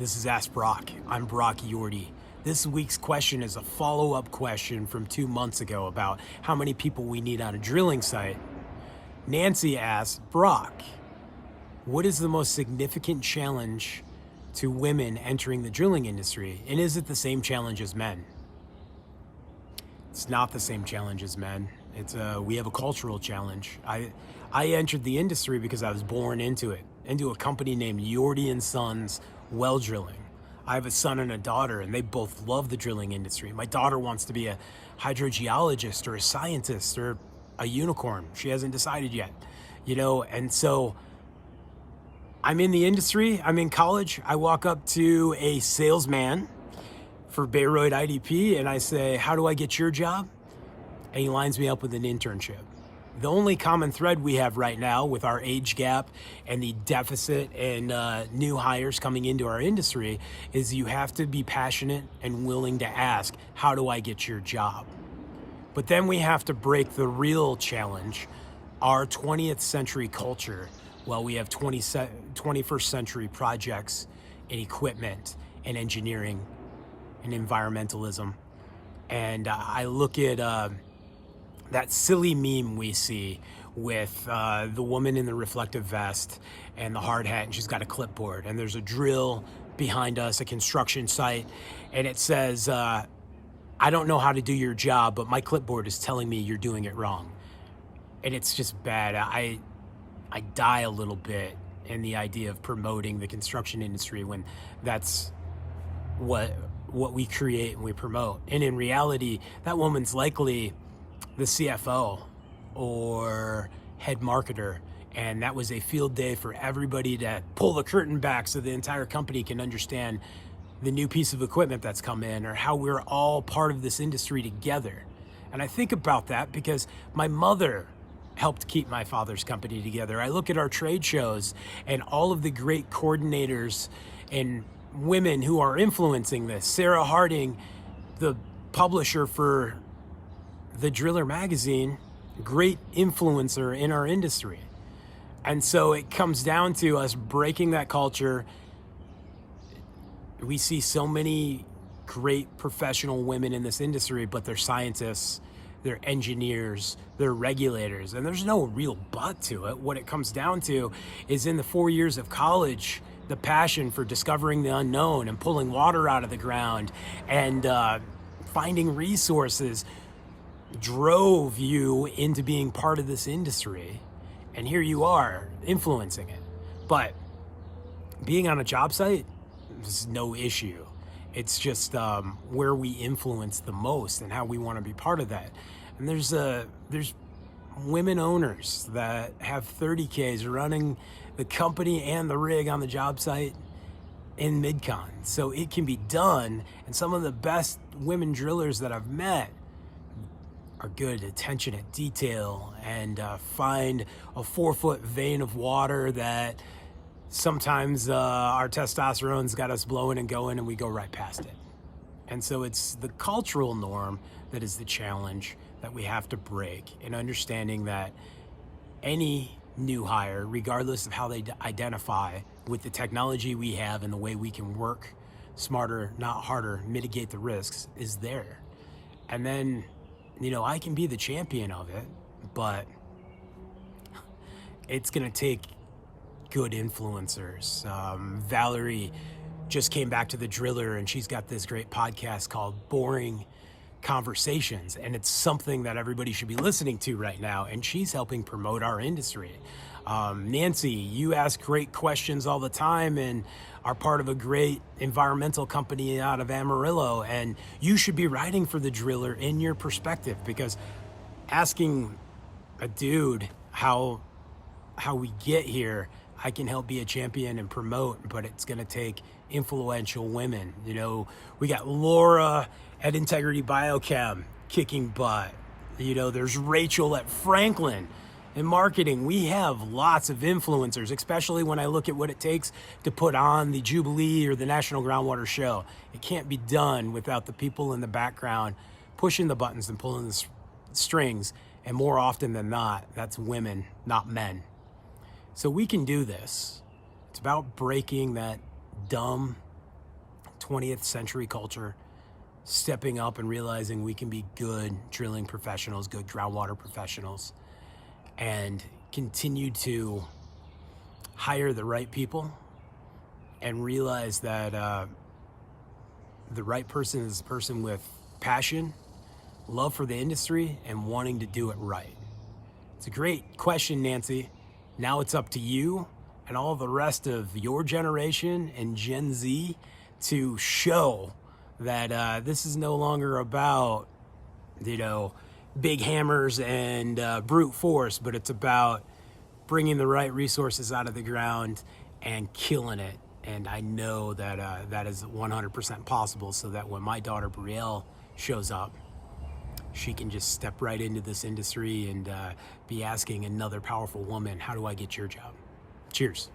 This is Ask Brock. I'm Brock Yorty. This week's question is a follow-up question from 2 months ago about how many people we need on a drilling site. Nancy asked, Brock, what is the most significant challenge to women entering the drilling industry? And is it the same challenge as men? It's not the same challenge as men. We have a cultural challenge. I entered the industry because I was born into it, into a company named Yorty & Sons Well Drilling. I have a son and a daughter, and they both love the drilling industry. My daughter wants to be a hydrogeologist or a scientist or a unicorn. She hasn't decided yet, and so I'm in the industry. I'm in college. I walk up to a salesman for Bayreuth IDP and I say, how do I get your job? And he lines me up with an internship. The only common thread we have right now with our age gap and the deficit and new hires coming into our industry is you have to be passionate and willing to ask, how do I get your job? But then we have to break the real challenge, our 20th century culture, while we have 21st century projects and equipment and engineering and environmentalism. And I look at that silly meme we see with the woman in the reflective vest and the hard hat, and she's got a clipboard, and there's a drill behind us, a construction site, and it says, I don't know how to do your job, but my clipboard is telling me you're doing it wrong. And it's just bad. I die a little bit in the idea of promoting the construction industry when that's what we create and we promote. And in reality, that woman's likely the CFO or head marketer, and that was a field day for everybody to pull the curtain back so the entire company can understand the new piece of equipment that's come in or how we're all part of this industry together. And I think about that because my mother helped keep my father's company together. I look at our trade shows and all of the great coordinators and women who are influencing this. Sarah Harding, the publisher for The Driller magazine, great influencer in our industry. And so it comes down to us breaking that culture. We see so many great professional women in this industry, but they're scientists, they're engineers, they're regulators, and there's no real but to it. What it comes down to is in the 4 years of college, the passion for discovering the unknown and pulling water out of the ground and finding resources drove you into being part of this industry. And here you are influencing it. But being on a job site is no issue. It's just where we influence the most and how we want to be part of that. And there's women owners that have 30Ks running the company and the rig on the job site in MidCon. So it can be done. And some of the best women drillers that I've met are good attention at detail and find a 4-foot vein of water that sometimes our testosterone's got us blowing and going and we go right past it. And so it's the cultural norm that is the challenge that we have to break, and understanding that any new hire, regardless of how they identify with the technology we have and the way we can work smarter, not harder, mitigate the risks, is there. And then, I can be the champion of it, but it's going to take good influencers. Valerie just came back to The Driller, and she's got this great podcast called Boring Conversations, and it's something that everybody should be listening to right now, and she's helping promote our industry. Nancy, you ask great questions all the time and are part of a great environmental company out of Amarillo, and you should be writing for The Driller in your perspective, because asking a dude how we get here, I can help be a champion and promote, but it's going to take influential women. We got Laura at Integrity Biochem kicking butt. There's Rachel at Franklin in marketing. We have lots of influencers, especially when I look at what it takes to put on the Jubilee or the National Groundwater Show. It can't be done without the people in the background pushing the buttons and pulling the strings. And more often than not, that's women, not men. So we can do this. It's about breaking that dumb 20th century culture, stepping up and realizing we can be good drilling professionals, good groundwater professionals, and continue to hire the right people and realize that the right person is a person with passion, love for the industry, and wanting to do it right. It's a great question, Nancy. Now it's up to you and all the rest of your generation and Gen Z to show that this is no longer about, big hammers and brute force, but it's about bringing the right resources out of the ground and killing it. And I know that that is 100% possible, so that when my daughter Brielle shows up, she can just step right into this industry and be asking another powerful woman, how do I get your job? Cheers.